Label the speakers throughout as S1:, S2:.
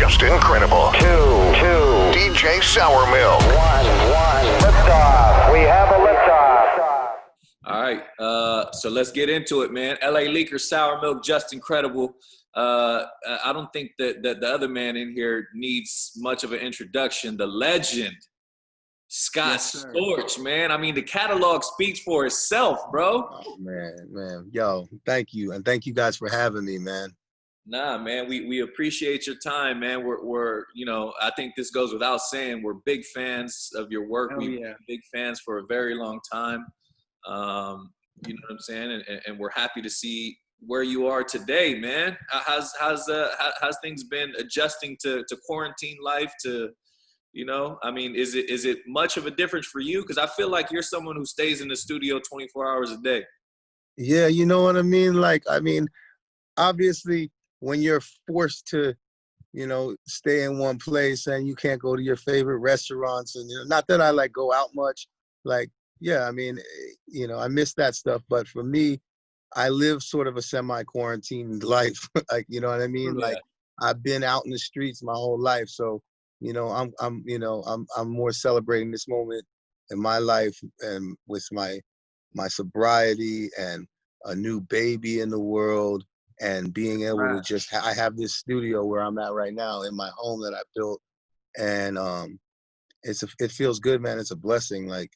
S1: just incredible. Two. DJ Sour Milk.
S2: One. Liftoff. We have a liftoff.
S3: All right. So let's get into it, man. LA Leaker, Sour Milk, just incredible. I don't think that the other man in here needs much of an introduction. The legend, Scott Storch, man. I mean, the catalog speaks for itself, bro.
S4: Oh, man. Yo, thank you. And thank you guys for having me, man.
S3: Nah, man, we appreciate your time, man. We're I think this goes without saying, we're big fans of your work. We've been big fans for a very long time. You know what I'm saying? And we're happy to see where you are today, man. How's things been adjusting to quarantine life, to, I mean, is it much of a difference for you? Because I feel like you're someone who stays in the studio 24 hours a day.
S4: Yeah, you know what I mean? Obviously, when you're forced to, stay in one place and you can't go to your favorite restaurants, and not that I go out much, I mean, I miss that stuff. But for me, I live sort of a semi-quarantined life. You know what I mean?
S3: Yeah.
S4: I've been out in the streets my whole life, so I'm more celebrating this moment in my life, and with my sobriety and a new baby in the world, and being able to I have this studio where I'm at right now in my home that I built, and it feels good, man. It's a blessing, so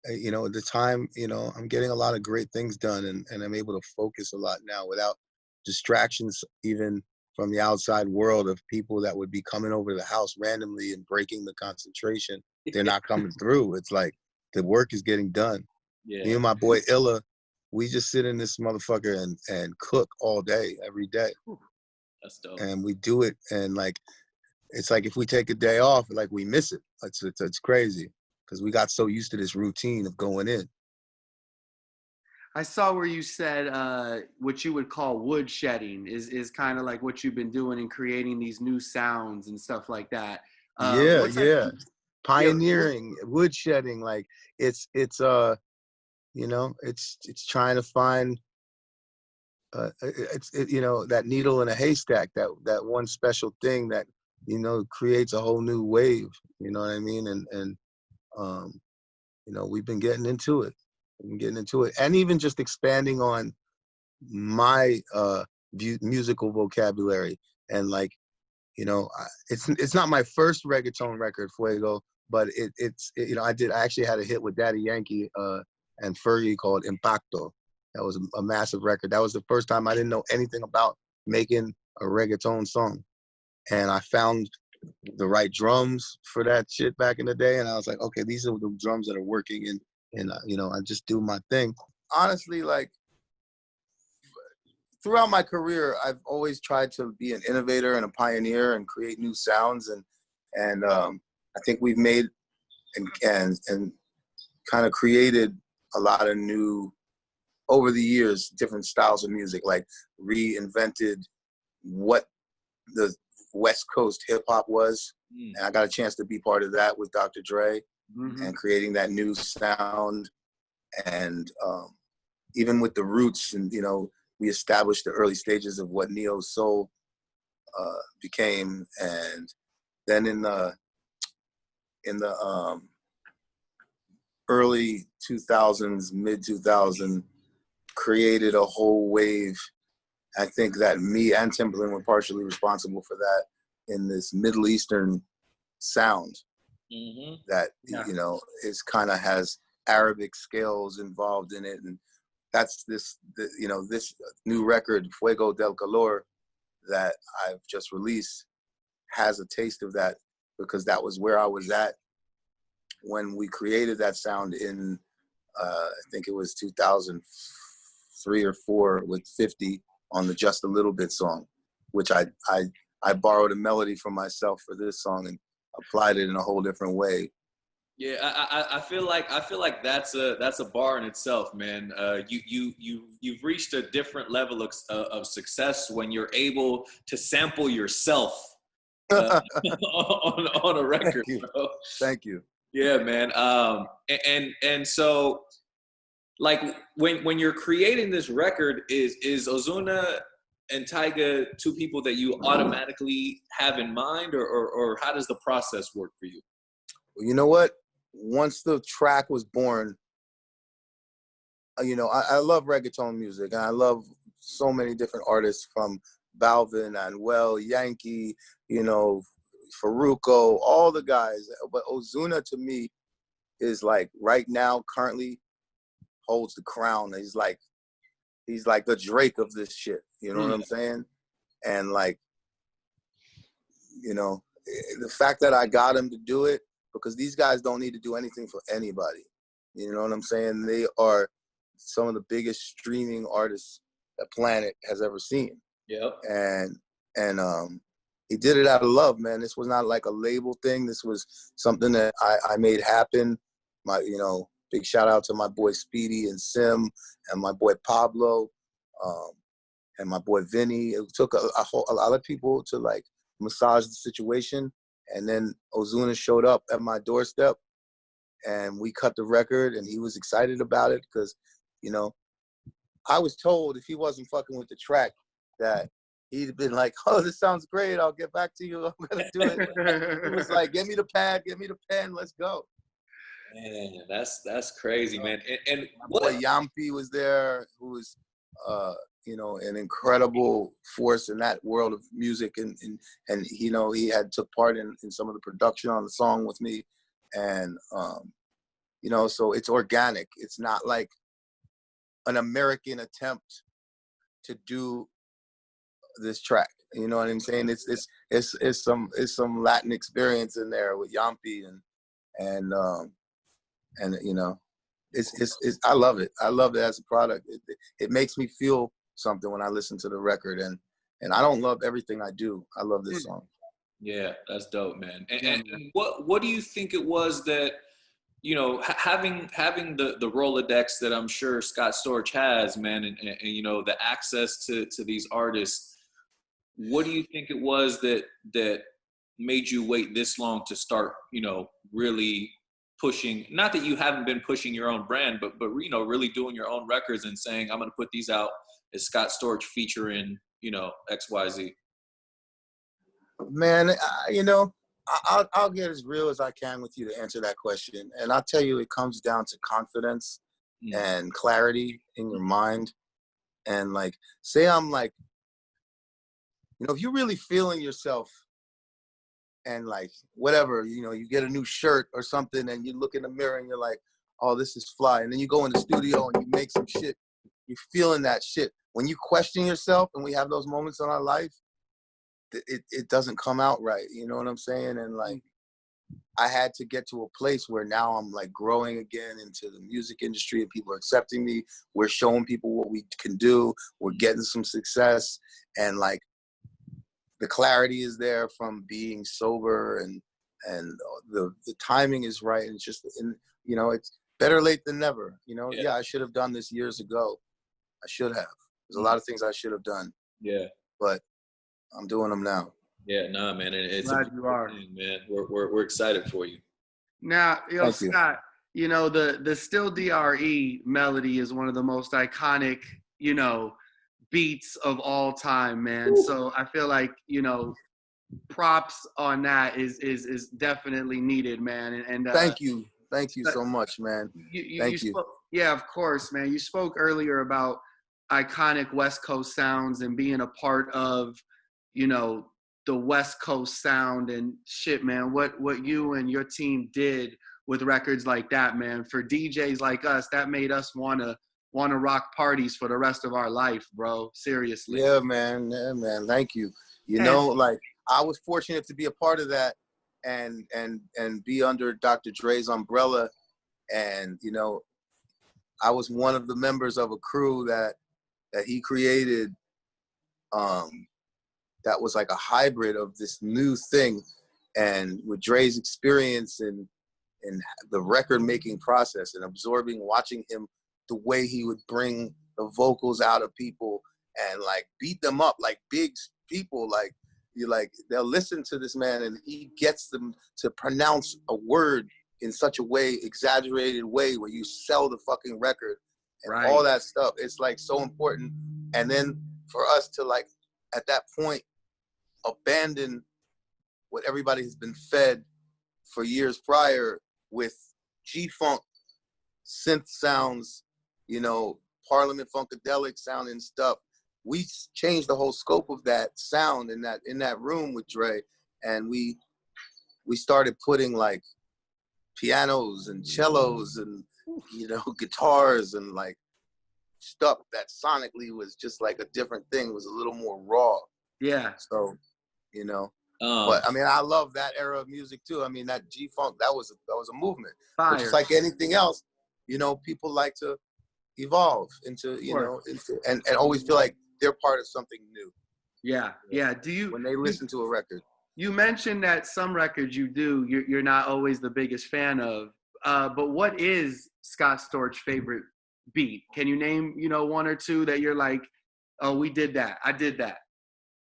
S4: at the time, I'm getting a lot of great things done, and I'm able to focus a lot now without distractions, even from the outside world, of people that would be coming over to the house randomly and breaking the concentration. They're not coming through. It's like the work is getting done.
S3: Yeah.
S4: Me and my boy Illa, we just sit in this motherfucker and cook all day, every day.
S3: That's dope.
S4: And we do it, and it's like if we take a day off, we miss it. It's crazy, because we got so used to this routine of going in.
S5: I saw where you said what you would call wood shedding is kind of like what you've been doing in creating these new sounds and stuff like that.
S4: Pioneering, wood shedding, it's trying to find that needle in a haystack, that one special thing that creates a whole new wave. You know what I mean? And we've been getting into it. And even just expanding on my musical vocabulary. And it's not my first reggaeton record, Fuego, but I actually had a hit with Daddy Yankee and Fergie called Impacto. That was a massive record. That was the first time I didn't know anything about making a reggaeton song. And I found the right drums for that shit back in the day, and I was like, okay, these are the drums that are working, and I just do my thing. Honestly, throughout my career, I've always tried to be an innovator and a pioneer and create new sounds, and I think we've made and kind of created a lot of new, over the years, different styles of music, reinvented what the West Coast hip hop was. And I got a chance to be part of that with Dr. D.R.E. and creating that new sound. And even with the Roots, and we established the early stages of what neo soul became. And then in the early 2000s, mid 2000s, created a whole wave. I think that me and Timbaland were partially responsible for that, in this Middle Eastern sound that, is kind of has Arabic scales involved in it. And that's this new record, Fuego del Calor, that I've just released, has a taste of that, because that was where I was at when we created that sound in, I think it was 2003 or 4 with 50 on the Just a Little Bit song, which I borrowed a melody from myself for this song and applied it in a whole different way.
S3: Yeah, I feel like that's a bar in itself, man. You've reached a different level of success when you're able to sample yourself on a record.
S4: Thank you.
S3: Bro.
S4: Thank you.
S3: Yeah, man. And so, when you're creating this record, is Ozuna and Tyga two people that you automatically have in mind, or how does the process work for you?
S4: Well, you know what? Once the track was born, you know, I love reggaeton music, and I love so many different artists from Balvin, Anuel, Yankee, you know, Farruko, all the guys. But Ozuna to me is like right now, currently holds the crown. He's like the Drake of this shit. You know what I'm saying? And like, you know, the fact that I got him to do it, because these guys don't need to do anything for anybody. You know what I'm saying? They are some of the biggest streaming artists the planet has ever seen.
S3: Yep.
S4: And he did it out of love, man. This was not like a label thing. This was something that I made happen. My, you know, big shout out to my boy Speedy and Sim and my boy Pablo, and my boy Vinny. It took a lot of people to like massage the situation. And then Ozuna showed up at my doorstep and we cut the record, and he was excited about it because, you know, I was told if he wasn't fucking with the track that he'd been like, oh, this sounds great. I'll get back to you. I'm going to do it. He was like, give me the pad, give me the pen. Let's go.
S3: Man, that's crazy, man. And
S4: my boy Yampi was there, who was, you know, an incredible force in that world of music. And you know, he had took part in some of the production on the song with me. And, you know, so it's organic. It's not like an American attempt to do this track. You know what I'm saying? It's some Latin experience in there with Yampi and you know, it's I love it. I love it as a product. It makes me feel something when I listen to the record, and I don't love everything I do. I love this song.
S3: Yeah, that's dope, man. And what do you think it was that, you know, having the Rolodex that I'm sure Scott Storch has, man, and you know, the access to these artists, what do you think it was that made you wait this long to start, you know, really pushing? Not that you haven't been pushing your own brand, but you know, really doing your own records and saying, I'm going to put these out as Scott Storch featuring, you know, XYZ.
S4: Man, you know, I'll get as real as I can with you to answer that question. And I'll tell you, it comes down to confidence and clarity in your mind. And like, say I'm like, you know, if you're really feeling yourself and like, whatever, you know, you get a new shirt or something and you look in the mirror and you're like, oh, this is fly. And then you go in the studio and you make some shit. You're feeling that shit. When you question yourself, and we have those moments in our life, it doesn't come out right. You know what I'm saying? And like, I had to get to a place where now I'm like growing again into the music industry and people are accepting me. We're showing people what we can do. We're getting some success, and like the clarity is there from being sober, and the timing is right. And it's just, you know, it's better late than never. You know, yeah, I should have done this years ago. I should have. There's a lot of things I should have done. Yeah. But I'm doing them now.
S3: Yeah, nah, man. It's
S5: glad you are,
S3: man. We're excited for you.
S5: Now, yo, Scott, you know, the Still D.R.E. melody is one of the most iconic, you know, beats of all time, man. So I feel like, you know, props on that is definitely needed, man. And
S4: thank you so much, man. Thank you.
S5: Yeah, of course, man. You spoke earlier about iconic West Coast sounds and being a part of, you know, the West Coast sound and shit, man. What you and your team did with records like that, man, for DJs like us, that made us wanna rock parties for the rest of our life, bro. Seriously.
S4: Yeah, man. Thank you. You know, like, I was fortunate to be a part of that and be under Dr. Dre's umbrella. And, you know, I was one of the members of a crew that he created, that was like a hybrid of this new thing. And with Dre's experience in the record making process and absorbing, watching him, the way he would bring the vocals out of people and like beat them up like big people, like they'll listen to this man and he gets them to pronounce a word in such a way, exaggerated way, where you sell the fucking record and all that stuff. It's like so important. And then for us to like at that point, abandon what everybody has been fed for years prior with G-Funk synth sounds, you know, Parliament Funkadelic sounding stuff. We changed the whole scope of that sound in that room with Dre, and we started putting like pianos and cellos and, you know, guitars and like stuff that sonically was just like a different thing, was a little more raw.
S5: Yeah.
S4: So, you know, but I mean, I love that era of music too. I mean, that G-Funk, that was a movement.
S5: Fire.
S4: But just like anything else, you know, people like to evolve into, you know, and always feel like they're part of something new.
S5: Yeah, yeah.
S4: When they listen to a record.
S5: You mentioned that some records you're not always the biggest fan of, but what is Scott Storch's favorite beat? Can you name, you know, one or two that you're like, oh, we did that, I did that?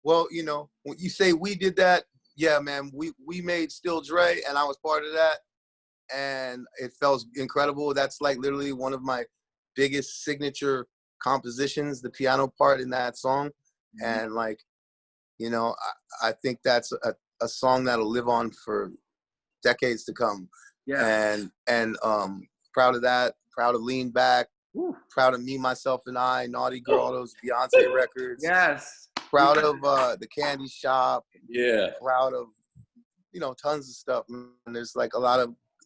S4: Well, you know, when you say we did that, yeah, man, we made Still Dre, and I was part of that, and it felt incredible. That's like literally one of my biggest signature compositions, the piano part in that song. And like, you know, I think that's a song that'll live on for decades to come.
S5: Yeah.
S4: And proud of that, proud of Lean Back, proud of Me, Myself, and I, Naughty Girl, all those Beyonce records.
S5: Yes.
S4: Proud of The Candy Shop.
S3: Yeah.
S4: Proud of, you know, tons of stuff. And there's like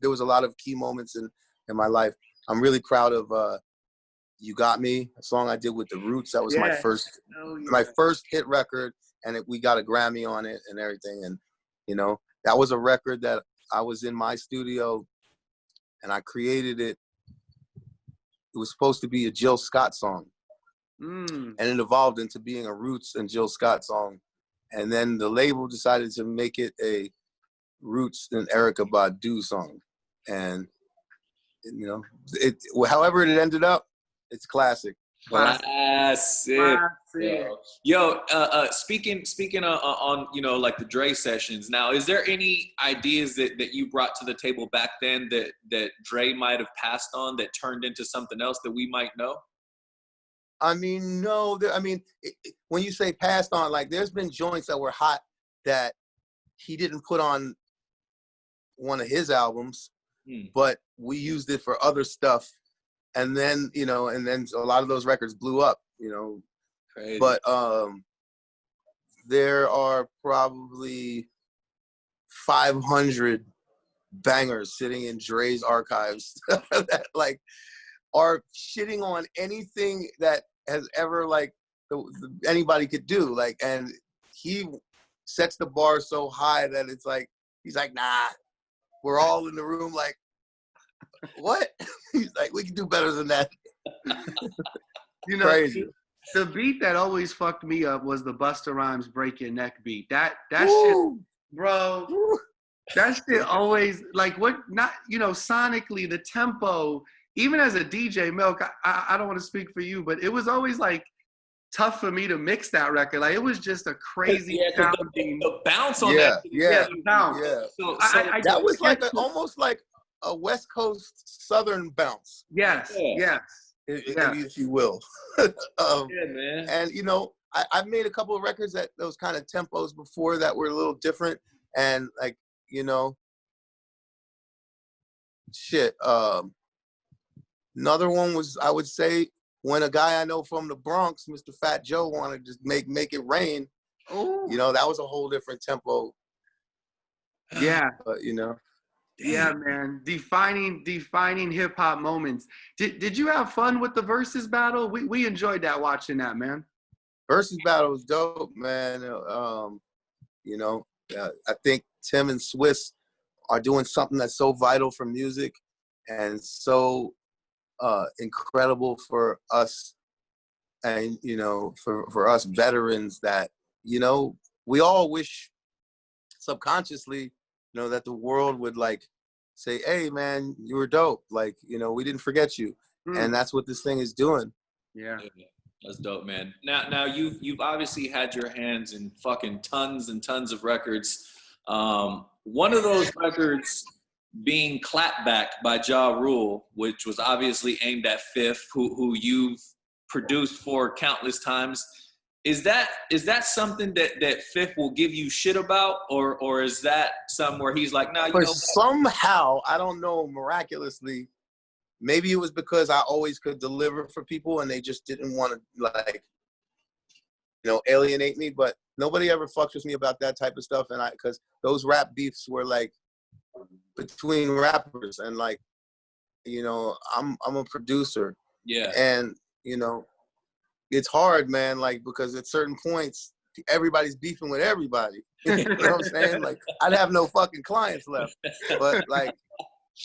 S4: there was a lot of key moments in my life. I'm really proud of You Got Me, a song I did with The Roots. That was my first hit record, and we got a Grammy on it and everything. And, you know, that was a record that I was in my studio and I created it. It was supposed to be a Jill Scott song. And it evolved into being a Roots and Jill Scott song. And then the label decided to make it a Roots and Erykah Badu song. And, you know, however it ended up, it's classic.
S3: Classic. Yo, speaking on, you know, like the Dre sessions, now, is there any ideas that you brought to the table back then that Dre might have passed on that turned into something else that we might know?
S4: I mean, no. When you say passed on, like, there's been joints that were hot that he didn't put on one of his albums, but we used it for other stuff. And then, you know, a lot of those records blew up, you know. Crazy. But there are probably 500 bangers sitting in Dre's archives that, like, are shitting on anything that has ever, like, anybody could do. Like, and he sets the bar so high that it's like, he's like, nah, we're all in the room like, what? He's like, we can do better than that.
S5: You know,
S4: crazy.
S5: The beat that always fucked me up was the Busta Rhymes Break Your Neck beat. That shit, bro, that shit always, like, what, not, you know, sonically, the tempo, even as a DJ, Milk, I don't want to speak for you, but it was always, like, tough for me to mix that record. Like, it was just a crazy sounding.
S3: The bounce on that.
S5: Yeah, the bounce.
S4: Yeah.
S5: So
S4: that was like almost like a West Coast Southern bounce.
S5: Yes, yes.
S4: If you will.
S3: Man.
S4: And, you know, I've made a couple of records at those kind of tempos before that were a little different. And, like, you know, another one was, I would say, when a guy I know from the Bronx, Mr. Fat Joe, wanted to just make it rain.
S5: Oh.
S4: You know, that was a whole different tempo.
S5: Yeah.
S4: But, you know.
S5: Yeah, man. Defining hip hop moments. Did you have fun with the Verzuz battle? We enjoyed that, watching that, man.
S4: Verzuz battle was dope, man. You know, I think Tim and Swiss are doing something that's so vital for music and so incredible for us, and, you know, for us veterans, that, you know, we all wish subconsciously, you know, that the world would, like, say, hey, man, you were dope. Like, you know, we didn't forget you. And that's what this thing is doing.
S5: Yeah.
S3: That's dope, man. Now you've obviously had your hands in fucking tons and tons of records. One of those records being Clapback by Ja Rule, which was obviously aimed at Fifth, who you've produced for countless times. Is that something that Fifth will give you shit about, or is that something where he's like, nah, you know,
S4: somehow, I don't know, miraculously, maybe it was because I always could deliver for people and they just didn't want to, like, you know, alienate me. But nobody ever fucks with me about that type of stuff. And because those rap beefs were like between rappers, and like, you know, I'm a producer.
S3: Yeah.
S4: And, you know, it's hard, man, like, because at certain points, everybody's beefing with everybody. You know what I'm saying? Like, I'd have no fucking clients left. But, like,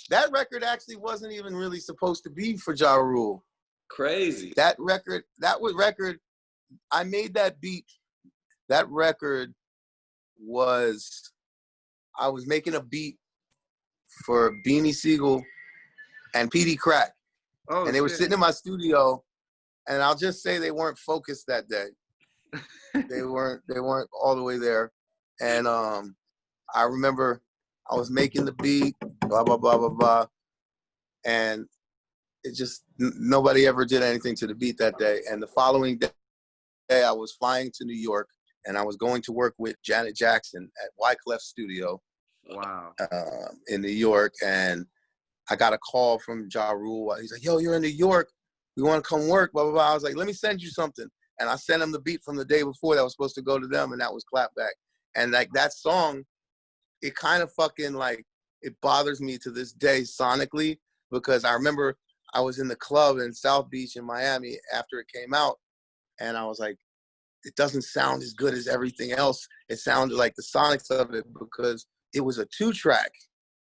S4: that record actually wasn't even really supposed to be for Ja Rule.
S3: Crazy.
S4: That record, I made that beat. That record was, I was making a beat for Beanie Siegel and PD Crack.
S5: Oh,
S4: and they were sitting in my studio, and I'll just say they weren't focused that day. They weren't all the way there. And I remember I was making the beat, blah, blah, blah, blah, blah. And it just, nobody ever did anything to the beat that day. And the following day, I was flying to New York, and I was going to work with Janet Jackson at Wyclef's studio.
S5: Wow.
S4: In New York. And I got a call from Ja Rule. He's like, yo, you're in New York. We want to come work, blah, blah, blah. I was like, let me send you something. And I sent him the beat from the day before that was supposed to go to them, and that was Clapback. And like that song, it kind of fucking like, it bothers me to this day sonically, because I remember I was in the club in South Beach in Miami after it came out, and I was like, it doesn't sound as good as everything else. It sounded like the sonics of it, because it was a 2-track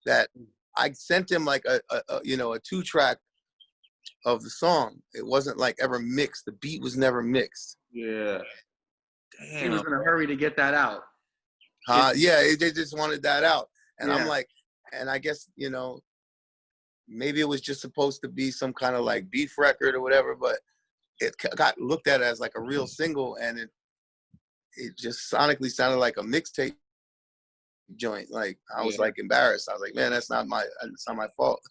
S4: that I sent him, like a 2-track of the song. It wasn't like ever mixed. The beat was never mixed.
S3: Yeah.
S5: Damn. He was in a hurry to get that out.
S4: They just wanted that out. And
S5: yeah.
S4: I'm like, and I guess, you know, maybe it was just supposed to be some kind of like beef record or whatever, but it got looked at as like a real single, and it just sonically sounded like a mixtape joint. Like, I was like embarrassed. I was like, man, it's not my fault.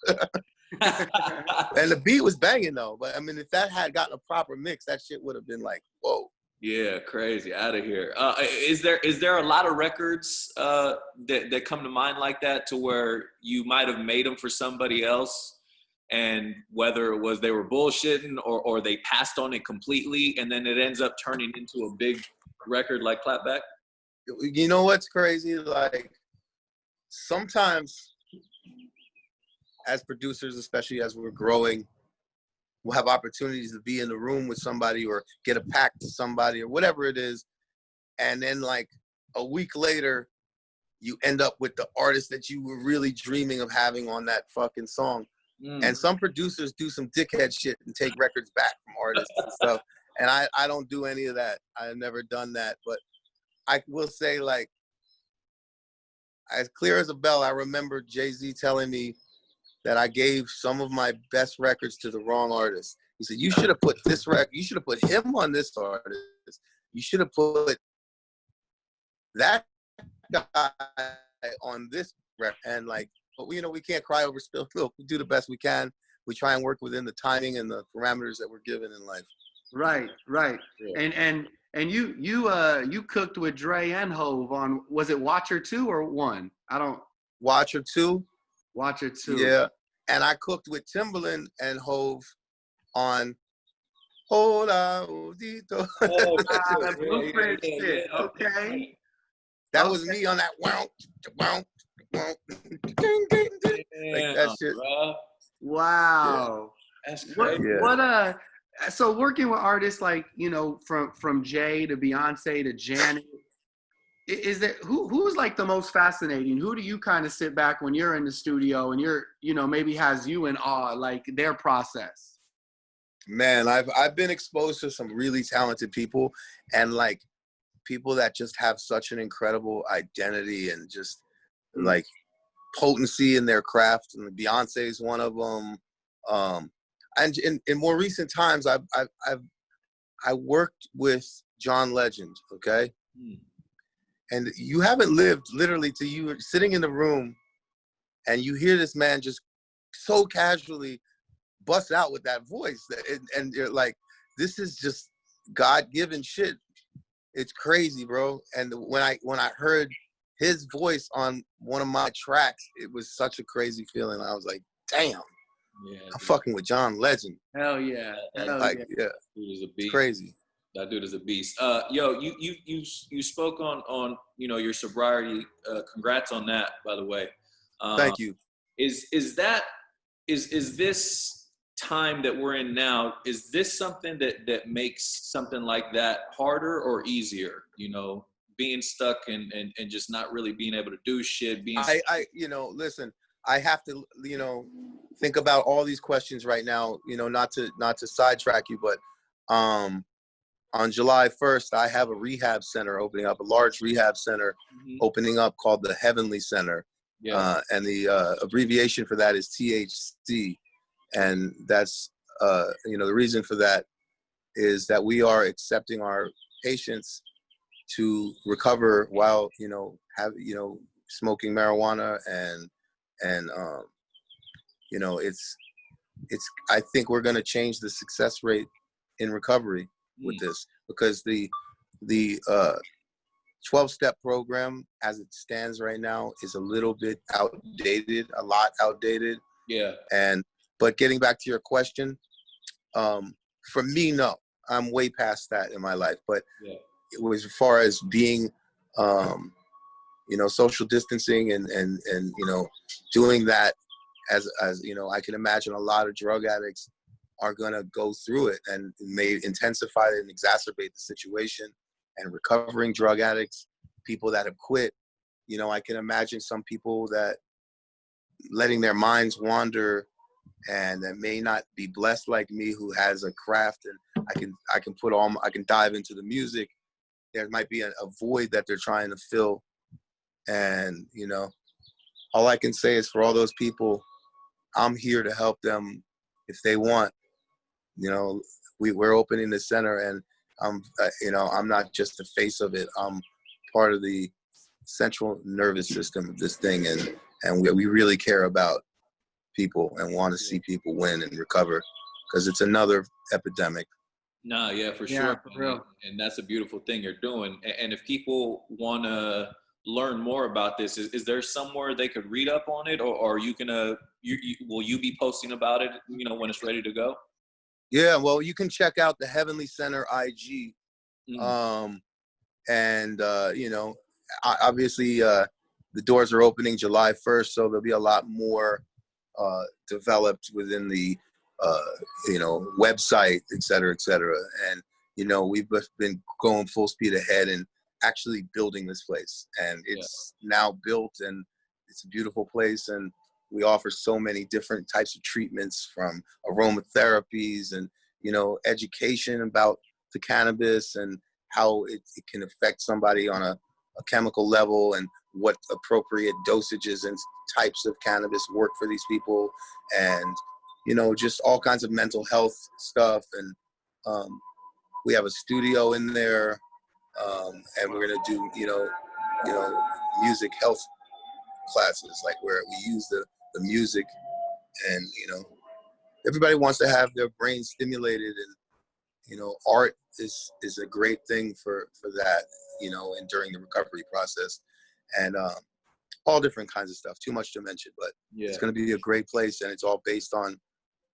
S4: And the beat was banging though. But I mean, if that had gotten a proper mix, that shit would have been like, whoa.
S3: Yeah, crazy, out of here. Is there a lot of records that come to mind like that, to where you might have made them for somebody else, and whether it was they were bullshitting or they passed on it completely, and then it ends up turning into a big record like Clapback?
S4: You know what's crazy? Like, sometimes as producers, especially as we're growing, we'll have opportunities to be in the room with somebody or get a pack to somebody or whatever it is. And then like a week later, you end up with the artist that you were really dreaming of having on that fucking song. And some producers do some dickhead shit and take records back from artists and stuff. And I don't do any of that. I've never done that. But I will say, like, as clear as a bell, I remember Jay-Z telling me that I gave some of my best records to the wrong artist. He said, you should have put this record, you should have put him on this artist. You should have put that guy on this record. And like, but we, you know, we can't cry over spilled milk. We do the best we can. We try and work within the timing and the parameters that we're given in life.
S5: Right. Yeah. And you cooked with Dre and Hove on, was it Watcher 2 or 1? I don't.
S4: Watcher 2.
S5: Watcher 2.
S4: Yeah. And I cooked with Timbaland and Hove on Hola Odito.
S5: Oh, that blueprint shit. Okay.
S4: That was me on that wow. Like that shit.
S5: Bro. Wow.
S3: Yeah. That's crazy.
S5: What so working with artists like, you know, from Jay to Beyonce to Janet, is there who's like the most fascinating? Who do you kind of sit back when you're in the studio and you're, you know, maybe has you in awe, like their process?
S4: Man, I've been exposed to some really talented people, and like people that just have such an incredible identity and just like potency in their craft. And Beyonce is one of them. And in more recent times, I worked with John Legend. Okay. And you haven't lived literally till you were sitting in the room and you hear this man just so casually bust out with that voice. And you're like, this is just God-given shit. it's crazy, bro. And when I heard his voice on one of my tracks, it was such a crazy feeling. I was like, damn, I'm fucking with John Legend.
S5: Hell yeah.
S4: Yeah.
S3: Dude is a beast.
S4: It's crazy.
S3: That dude is a beast. Yo, you spoke on your sobriety. Congrats on that, by the way.
S4: Thank you.
S3: Is this time that we're in now, is this something that makes something like that harder or easier? Being stuck and just not really being able to do shit.
S4: Listen, I have to, think about all these questions right now, not to sidetrack you, but on July 1st, I have a rehab center opening up, a large rehab center opening up called the Heavenly Center. Yeah. And the abbreviation for that is THC. And that's, the reason for that is that we are accepting our patients to recover while, smoking marijuana and I think we're going to change the success rate in recovery with this, because the 12-step program as it stands right now is a little bit outdated, a lot outdated.
S3: Yeah.
S4: But getting back to your question, for me, no, I'm way past that in my life. But it was as far as being, social distancing and doing that as I can imagine a lot of drug addicts are going to go through it, and it may intensify and exacerbate the situation. And recovering drug addicts, people that have quit, I can imagine some people that letting their minds wander and that may not be blessed like me, who has a craft and I can dive into the music. There might be a void that they're trying to fill. And, all I can say is for all those people, I'm here to help them if they want. We're opening the center, and I'm not just the face of it. I'm part of the central nervous system of this thing, and we really care about people and want to see people win and recover, because it's another epidemic.
S3: Nah, yeah, for sure.
S5: Yeah, for real.
S3: And that's a beautiful thing you're doing. And if people want to learn more about this, is there somewhere they could read up on it, or are you gonna will you be posting about it when it's ready to go?
S4: Yeah, well, you can check out the Heavenly Center IG. Obviously the doors are opening July 1st, so there'll be a lot more developed within the website, et cetera, et cetera. And we've been going full speed ahead and actually building this place, and it's now built, and it's a beautiful place, and we offer so many different types of treatments, from aromatherapies and education about the cannabis and how it can affect somebody on a chemical level, and what appropriate dosages and types of cannabis work for these people, and just all kinds of mental health stuff. And we have a studio in there, and we're gonna do music health classes, like where we use the music, and everybody wants to have their brain stimulated, and art is a great thing for that, and during the recovery process, and all different kinds of stuff. Too much to mention, but it's going to be a great place, and it's all based on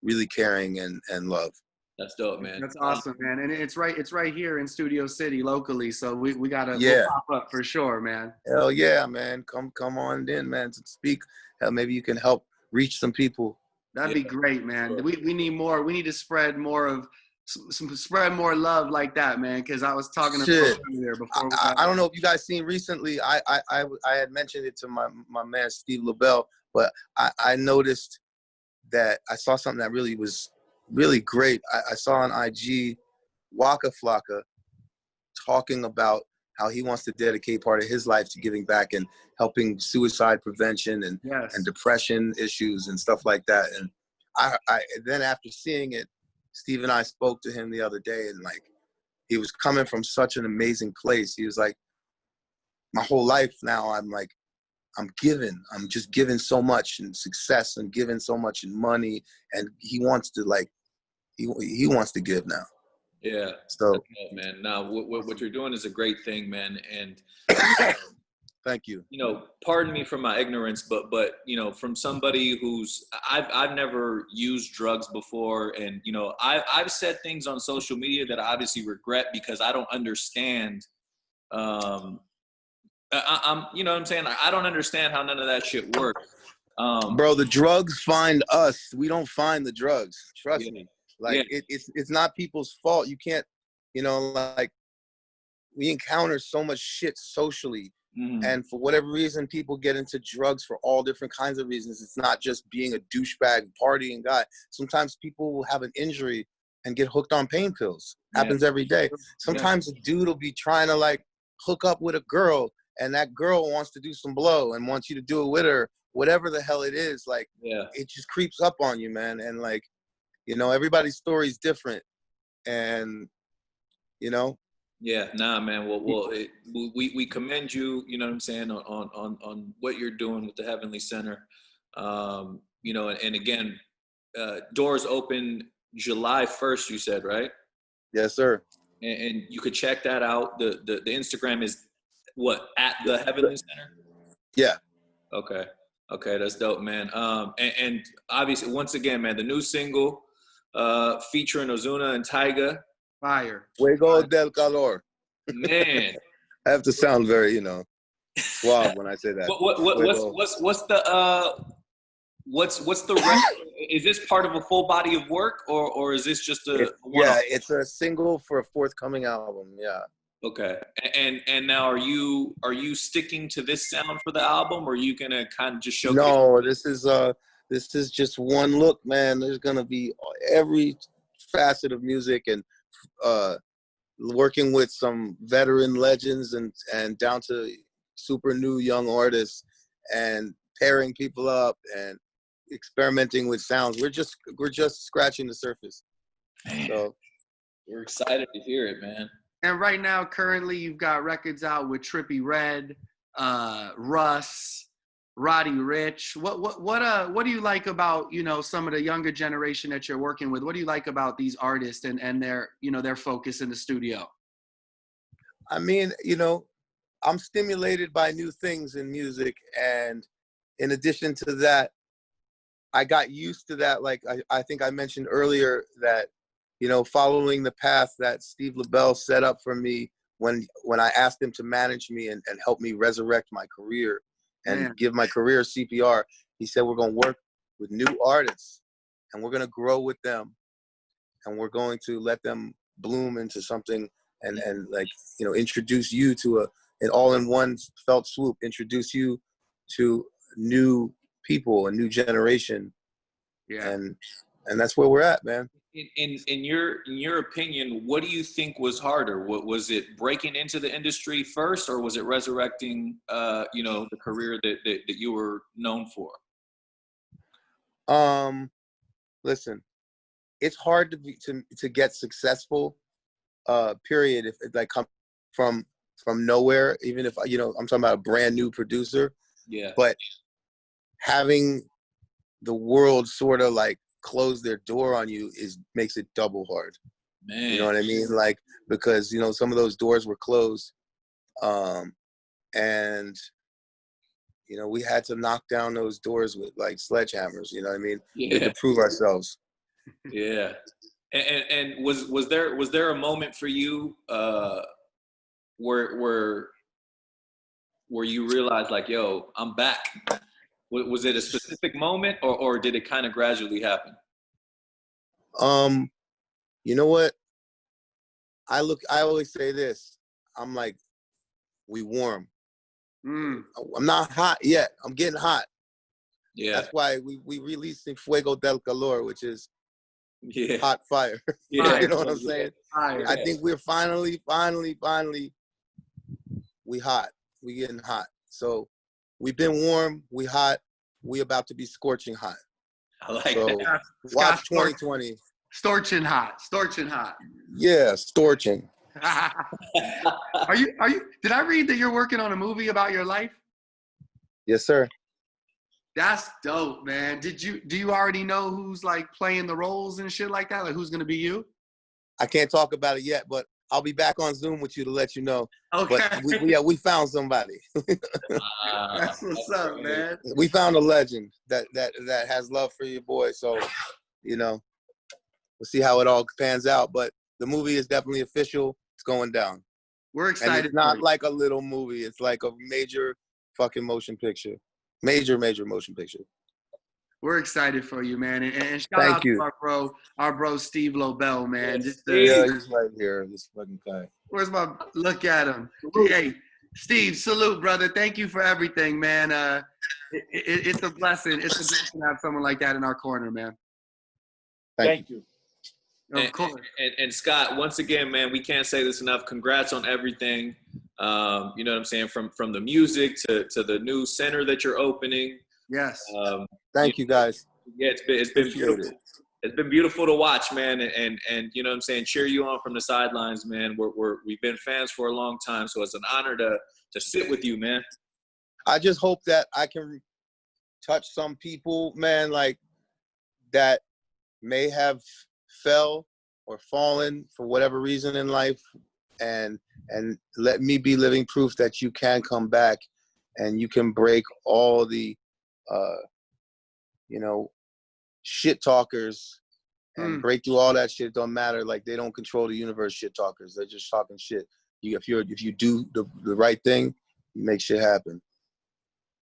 S4: really caring and love.
S3: That's dope, man.
S5: That's awesome, man. And it's right here in Studio City locally, so we gotta pop up for sure, man.
S4: Hell yeah, man. Come on in, man, to speak. Hell, maybe you can help reach some people.
S5: That'd be great, man. Sure. We need more. We need to spread more love like that, man. Because I was talking about earlier before.
S4: I don't know if you guys seen recently. I had mentioned it to my man Steve LaBelle, but I noticed that I saw something that really was really great. I saw on IG Waka Flocka talking about how he wants to dedicate part of his life to giving back and helping suicide prevention and depression issues and stuff like that. And I then after seeing it, Steve and I spoke to him the other day, and like, he was coming from such an amazing place. He was like, my whole life now, I'm just giving so much in success and giving so much in money, and he wants to he wants to give now.
S3: Yeah.
S4: So,
S3: Okay, man. Now, what you're doing is a great thing, man. And
S4: thank you.
S3: you know, pardon me for my ignorance, but you know, from somebody who's I've never used drugs before, and you know, I've said things on social media that I obviously regret because I don't understand. I'm you know what I'm saying? I don't understand how none of that shit works.
S4: Bro, the drugs find us. We don't find the drugs. Trust me. Like it's not people's fault. You can't, you know, like we encounter so much shit socially. And for whatever reason, people get into drugs for all different kinds of reasons. It's not just being a douchebag partying guy. Sometimes people will have an injury and get hooked on pain pills. Happens every day. Sometimes a dude will be trying to like hook up with a girl, and that girl wants to do some blow and wants you to do it with her. Whatever the hell it is, like it just creeps up on you, man. And like, you know, everybody's story is different, and you know.
S3: Yeah, nah, man. Well, we commend you. You know what I'm saying on what you're doing with the Heavenly Center. You know, and again, doors open July 1st. You said, right?
S4: Yes, sir.
S3: And you could check that out. The Instagram is what, at the Heavenly Center?
S4: Yeah.
S3: Okay, that's dope, man. And obviously, once again, man, the new single featuring Ozuna and Tyga.
S5: Fire.
S4: Fuego del calor.
S3: Man.
S4: I have to sound very, you know, suave when I say that.
S3: What's the rest? Is this part of a full body of work, or is this just a one-off?
S4: Yeah, it's a single for a forthcoming album. Yeah.
S3: Okay. And now are you sticking to this sound for the album, or are you gonna kind of just showcase?
S4: No, this is just one look, man. There's gonna be every facet of music, and working with some veteran legends and down to super new young artists, and pairing people up and experimenting with sounds. We're just scratching the surface.
S3: Man,
S4: so
S3: we're excited to hear it, man.
S5: And right now, currently, you've got records out with Trippie Redd, Russ, Roddy Ricch. What do you like about, you know, some of the younger generation that you're working with? What do you like about these artists and their, you know, their focus in the studio?
S4: I mean, you know, I'm stimulated by new things in music, and in addition to that, I got used to that. Like I think I mentioned earlier that, you know, following the path that Steve LaBelle set up for me when I asked him to manage me and help me resurrect my career and give my career CPR. He said, we're going to work with new artists, and we're going to grow with them, and we're going to let them bloom into something, and like, you know, introduce you to an all-in-one felt swoop, introduce you to new people, a new generation.
S5: Yeah.
S4: And that's where we're at, man.
S3: In your opinion, what do you think was harder? What was it, breaking into the industry first, or was it resurrecting, you know, the career that you were known for?
S4: Listen, it's hard to get successful, period. If it like come from nowhere, even if, you know, I'm talking about a brand new producer.
S3: Yeah.
S4: But having the world sort of like close their door on you makes it double hard.
S3: Man.
S4: You know what I mean? Like, because, you know, some of those doors were closed, and, you know, we had to knock down those doors with like sledgehammers. You know what I mean? We had to prove ourselves.
S3: Yeah. And was there a moment for you where you realized, like, yo, I'm back? Was it a specific moment, or did it kind of gradually happen?
S4: You know what? I always say this. I'm like, we warm. I'm not hot yet. I'm getting hot.
S3: Yeah.
S4: That's why we releasing Fuego del Calor, which is hot fire.
S3: Yeah.
S4: You know what I'm saying?
S5: Fire.
S4: I think we're finally, we hot. We getting hot. So we've been warm, we hot, we about to be scorching hot.
S3: I like
S4: so
S3: that.
S4: Watch 2020.
S5: Storching hot.
S4: Yeah, storching.
S5: Are you? Did I read that you're working on a movie about your life?
S4: Yes, sir.
S5: That's dope, man. Do you already know who's like playing the roles and shit like that? Like, who's gonna be you?
S4: I can't talk about it yet, but I'll be back on Zoom with you to let you know.
S5: Okay.
S4: But we found somebody.
S5: That's what's up, man.
S4: We found a legend that has love for your boy. So, we'll see how it all pans out. But the movie is definitely official. It's going down.
S5: We're excited.
S4: And it's not like a little movie. It's like a major fucking motion picture. Major motion picture.
S5: We're excited for you, man. And shout
S4: Thank
S5: out
S4: you.
S5: to our bro Steve Lobel, man.
S4: Yeah, he's right here. This fucking guy.
S5: Where's my look at him? Hey, Steve, salute, brother. Thank you for everything, man. It's a blessing. It's a blessing to have someone like that in our corner, man.
S4: Thank you.
S5: Of course.
S3: And Scott, once again, man, we can't say this enough. Congrats on everything. You know what I'm saying? From the music to the new center that you're opening.
S5: Yes.
S4: Thank you, guys.
S3: Yeah, it's been beautiful. It's been beautiful to watch, man, and you know what I'm saying, cheer you on from the sidelines, man. We've been fans for a long time, so it's an honor to sit with you, man.
S4: I just hope that I can touch some people, man, like that may have fell or fallen for whatever reason in life, and let me be living proof that you can come back and you can break all the shit talkers and break through all that shit. It don't matter. Like, they don't control the universe, shit talkers. They're just talking shit. If you do the right thing, you make shit happen.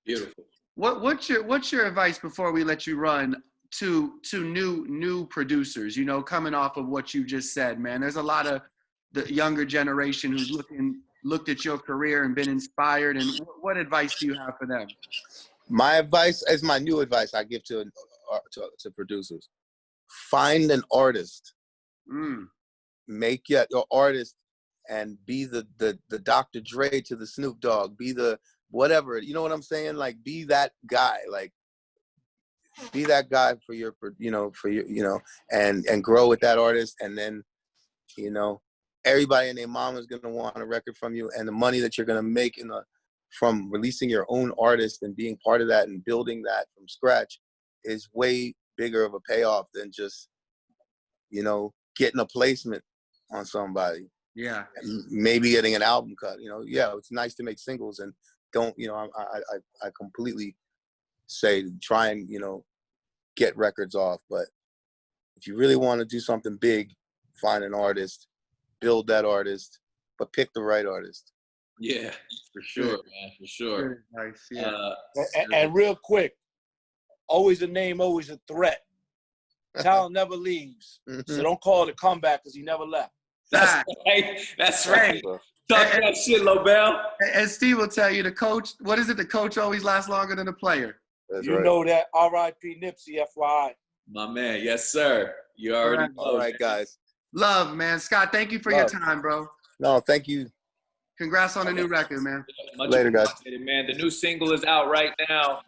S3: Beautiful.
S5: What's your advice before we let you run to new producers, coming off of what you just said, man? There's a lot of the younger generation who's looked at your career and been inspired, and what advice do you have for them?
S4: My advice is my new advice I give to producers. Find an artist. Make your artist and be the Dr. Dre to the Snoop Dogg. Be the whatever. You know what I'm saying? Like, be that guy. Like, be that guy for your and grow with that artist. And then, everybody and their mom is gonna want a record from you, and the money that you're gonna make from releasing your own artist and being part of that and building that from scratch is way bigger of a payoff than just, getting a placement on somebody.
S5: Yeah.
S4: And maybe getting an album cut. Yeah, it's nice to make singles, and don't, I completely say try and, get records off. But if you really want to do something big, find an artist, build that artist, but pick the right artist.
S3: Yeah, for sure, man, for sure.
S5: Nice, yeah.
S6: And real quick, always a name, always a threat. Talent never leaves. So don't call it a comeback because he never left.
S3: That's right. That's right. Talk that shit, Lobel.
S5: And Steve will tell you, the coach, what is it? The coach always lasts longer than the player.
S4: That's
S6: you
S4: right.
S6: know that. R.I.P. Nipsey, FYI.
S3: My man, yes, sir. You already know.
S4: All right, guys.
S5: Love, man. Scott, thank you for your time, bro.
S4: No, thank you.
S5: Congrats on the new record, man.
S4: Later, guys.
S3: Man, the new single is out right now.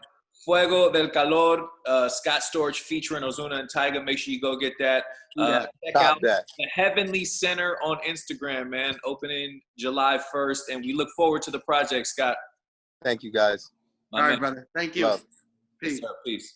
S3: Fuego del Calor, Scott Storch featuring Ozuna and Tyga. Make sure you go get that. Check out the Heavenly Center on Instagram, man. Opening July 1st, and we look forward to the project, Scott.
S4: Thank you, guys.
S5: All right, brother. Thank you.
S4: Love.
S5: Peace.
S3: Yes, sir. Peace.